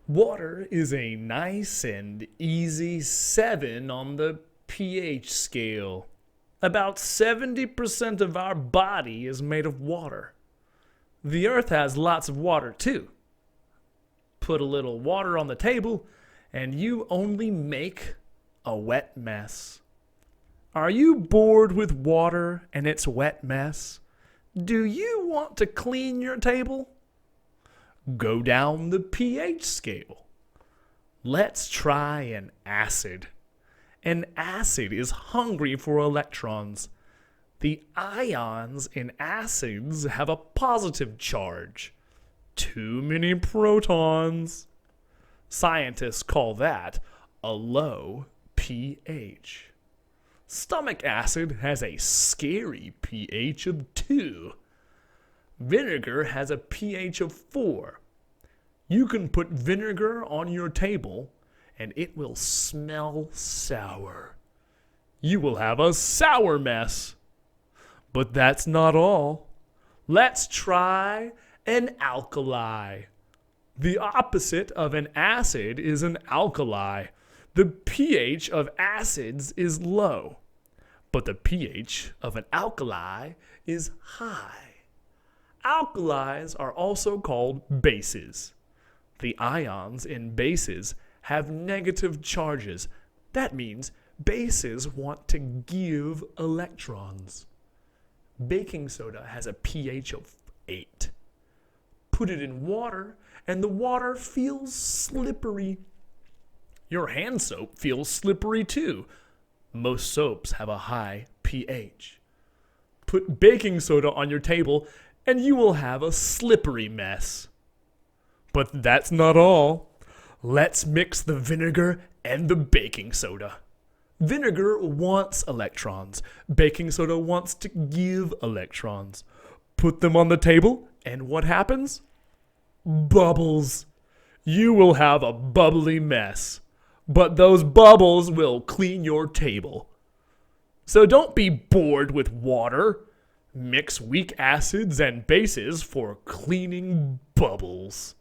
Water is a nice and easy 7 on the pH scale. About 70% of our body is made of water. The earth has lots of water too. Put a little water on the table and you only make a wet mess. Are you bored with water and its wet mess? Do you want to clean your table? Go down the pH scale. Let's try an acid. An acid is hungry for electrons. The ions in acids have a positive charge. Too many protons. Scientists call that a low pH. Stomach acid has a scary pH of 2. Vinegar has a pH of 4. You can put vinegar on your table and it will smell sour. You will have a sour mess. But that's not all. Let's try an alkali. The opposite of an acid is an alkali. The pH of acids is low, but the pH of an alkali is high. Alkalis are also called bases. The ions in bases have negative charges. That means bases want to give electrons. Baking soda has a pH of 8. Put it in water and the water feels slippery. Your hand soap feels slippery too. Most soaps have a high pH. Put baking soda on your table and you will have a slippery mess. But that's not all. Let's mix the vinegar and the baking soda. Vinegar wants electrons. Baking soda wants to give electrons. Put them on the table and what happens? Bubbles. You will have a bubbly mess. But those bubbles will clean your table. So don't be bored with water. Mix weak acids and bases for cleaning bubbles.